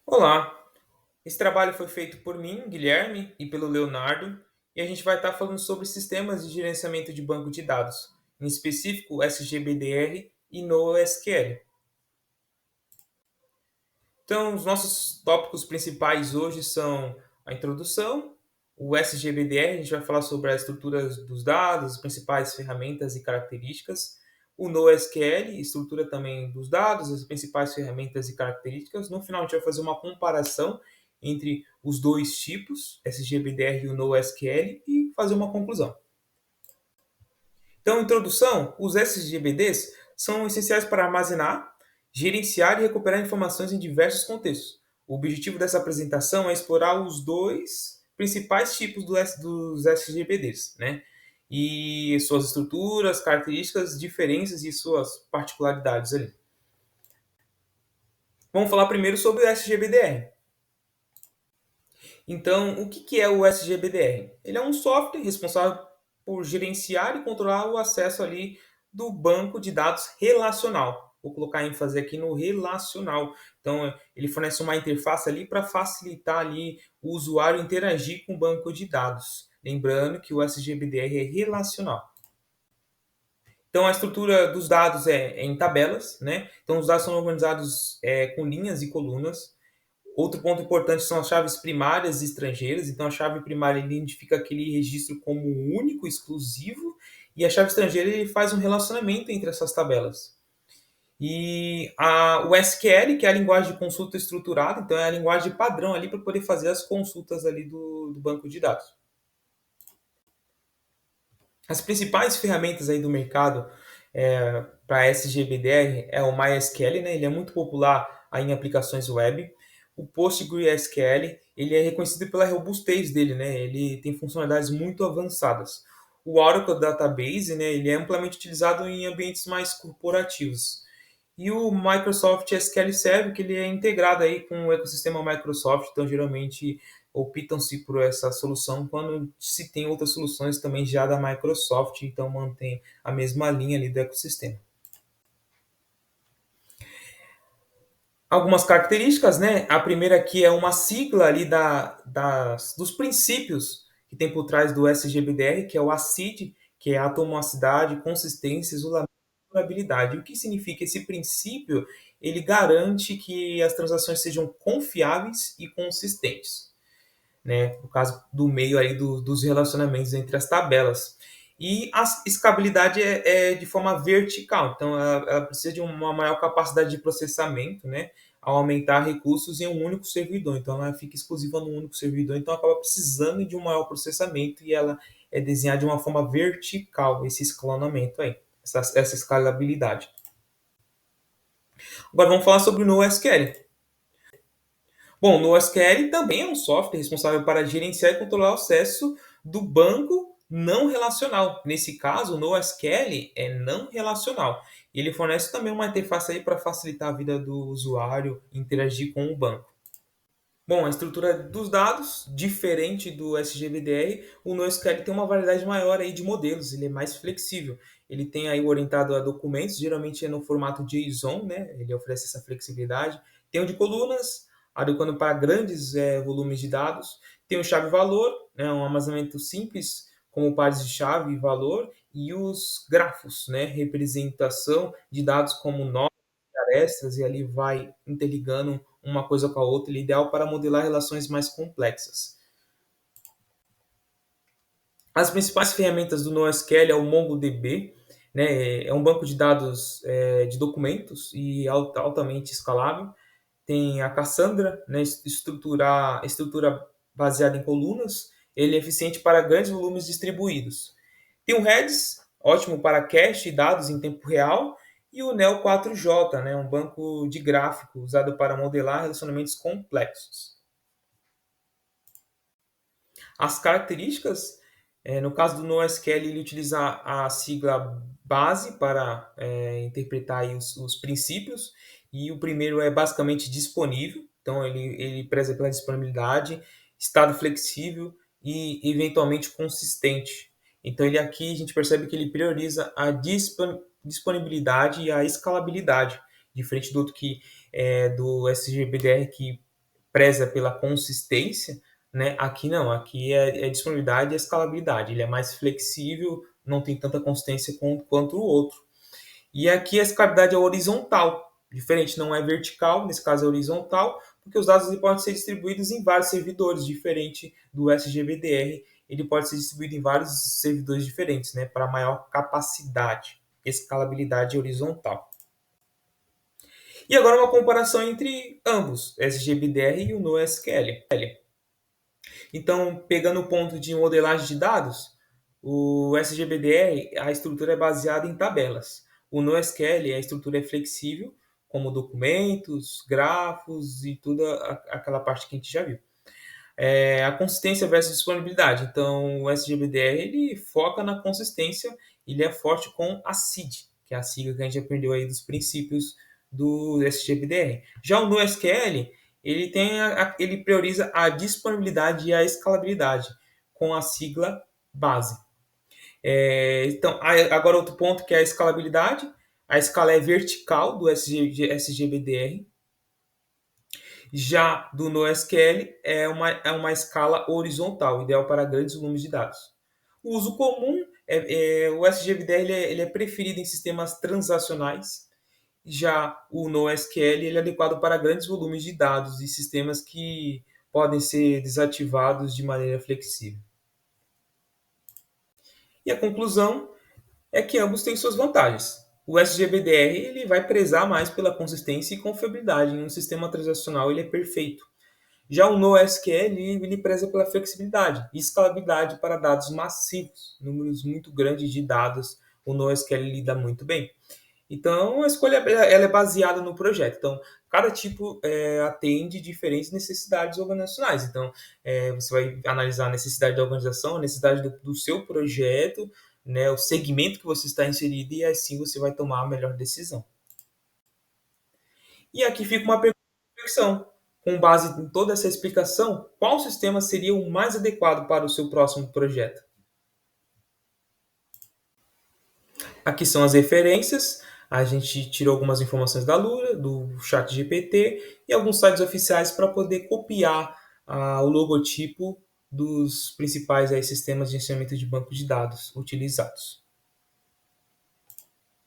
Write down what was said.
Olá, esse trabalho foi feito por mim, Guilherme, e pelo Leonardo, e a gente vai estar falando sobre sistemas de gerenciamento de banco de dados, em específico SGBDR e NoSQL. Então, os nossos tópicos principais hoje são a introdução, o SGBDR, a gente vai falar sobre a estrutura dos dados, as principais ferramentas e características. O NoSQL, estrutura também dos dados, as principais ferramentas e características. No final, a gente vai fazer uma comparação entre os dois tipos, SGBDR e o NoSQL, e fazer uma conclusão. Então, introdução, os SGBDs são essenciais para armazenar, gerenciar e recuperar informações em diversos contextos. O objetivo dessa apresentação é explorar os dois principais tipos dos SGBDs, né? E suas estruturas, características, diferenças e suas particularidades ali. Vamos falar primeiro sobre o SGBDR. Então, o que é o SGBDR? Ele é um software responsável por gerenciar e controlar o acesso ali do banco de dados relacional. Vou colocar ênfase aqui no relacional. Então, ele fornece uma interface ali para facilitar ali o usuário interagir com o banco de dados. Lembrando que o SGBDR é relacional. Então, a estrutura dos dados é em tabelas, né? Então, os dados são organizados com linhas e colunas. Outro ponto importante são as chaves primárias e estrangeiras. Então, a chave primária identifica aquele registro como único, exclusivo, e a chave estrangeira ele faz um relacionamento entre essas tabelas. E o SQL, que é a linguagem de consulta estruturada, então é a linguagem padrão ali para poder fazer as consultas ali do banco de dados. As principais ferramentas aí do mercado para SGBDR é o MySQL, né? Ele é muito popular aí em aplicações web. O PostgreSQL, ele é reconhecido pela robustez dele, né? Ele tem funcionalidades muito avançadas. O Oracle Database, né? Ele é amplamente utilizado em ambientes mais corporativos. E o Microsoft SQL Server, que ele é integrado aí com o ecossistema Microsoft, então geralmente optam-se por essa solução quando se tem outras soluções também já da Microsoft, então mantém a mesma linha ali do ecossistema. Algumas características, né? A primeira aqui é uma sigla ali dos princípios que tem por trás do SGBDR, que é o ACID, que é atomicidade, consistência, isolamento e durabilidade. O que significa esse princípio? Ele garante que as transações sejam confiáveis e consistentes, né? No caso do meio aí dos relacionamentos entre as tabelas. E a escalabilidade é de forma vertical, então ela precisa de uma maior capacidade de processamento, né? Ao aumentar recursos em um único servidor. Então ela fica exclusiva num único servidor, então acaba precisando de um maior processamento e ela é desenhada de uma forma vertical, esse escalonamento aí, essa escalabilidade. Agora vamos falar sobre o NoSQL. Bom, o NoSQL também é um software responsável para gerenciar e controlar o acesso do banco não relacional. Nesse caso, o NoSQL é não relacional. Ele fornece também uma interface aí para facilitar a vida do usuário interagir com o banco. Bom, a estrutura dos dados, diferente do SGBDR, o NoSQL tem uma variedade maior aí de modelos, ele é mais flexível. Ele tem aí orientado a documentos, geralmente é no formato JSON, né? Ele oferece essa flexibilidade. Tem o de colunas, adequando para grandes volumes de dados. Tem o chave-valor, né? Um armazenamento simples, como pares de chave e valor. E os grafos, né? Representação de dados como nomes, arestas, e ali vai interligando uma coisa com a outra, ele é ideal para modelar relações mais complexas. As principais ferramentas do NoSQL é o MongoDB, né? É um banco de dados de documentos e altamente escalável. Tem a Cassandra, né? Estrutura baseada em colunas. Ele é eficiente para grandes volumes distribuídos. Tem o Redis, ótimo para cache e dados em tempo real. E o Neo4j, né? Um banco de gráfico usado para modelar relacionamentos complexos. As características, no caso do NoSQL, ele utiliza a sigla base para interpretar aí os princípios, e o primeiro é basicamente disponível, então ele preza pela disponibilidade, estado flexível e eventualmente consistente. Então ele aqui a gente percebe que ele prioriza a disponibilidade e a escalabilidade, diferente do outro que do SGBDR que preza pela consistência, né? Aqui não, aqui é disponibilidade e escalabilidade. Ele é mais flexível, não tem tanta consistência quanto o outro. E aqui a escalabilidade é horizontal, diferente, não é vertical, nesse caso é horizontal, porque os dados podem ser distribuídos em vários servidores, diferente do SGBDR, ele pode ser distribuído em vários servidores diferentes, né, para maior capacidade, escalabilidade horizontal. E agora uma comparação entre ambos, SGBDR e o NoSQL. Então, pegando o ponto de modelagem de dados, o SGBDR, a estrutura é baseada em tabelas. O NoSQL, a estrutura é flexível, como documentos, grafos e toda aquela parte que a gente já viu. A consistência versus disponibilidade. Então, o SGBDR ele foca na consistência, ele é forte com a SID, que é a sigla que a gente aprendeu aí dos princípios do SGBDR. Já o NoSQL, ele prioriza a disponibilidade e a escalabilidade, com a sigla base. Então, agora outro ponto que é a escalabilidade. A escala é vertical do SGBDR. Já do NoSQL é uma escala horizontal, ideal para grandes volumes de dados. O uso comum o SGBDR ele é preferido em sistemas transacionais. Já o NoSQL ele é adequado para grandes volumes de dados e sistemas que podem ser desativados de maneira flexível. E a conclusão é que ambos têm suas vantagens. O SGBDR ele vai prezar mais pela consistência e confiabilidade. Em um sistema transacional ele é perfeito. Já o NoSQL ele preza pela flexibilidade e escalabilidade para dados massivos, números muito grandes de dados. O NoSQL lida muito bem. Então, a escolha ela é baseada no projeto. Então, cada tipo atende diferentes necessidades organizacionais. Então, você vai analisar a necessidade da organização, a necessidade do seu projeto, né, o segmento que você está inserido, e assim você vai tomar a melhor decisão. E aqui fica uma reflexão. Com base em toda essa explicação, qual sistema seria o mais adequado para o seu próximo projeto? Aqui são as referências. A gente tirou algumas informações da Lura, do ChatGPT e alguns sites oficiais para poder copiar o logotipo dos principais sistemas de gerenciamento de banco de dados utilizados.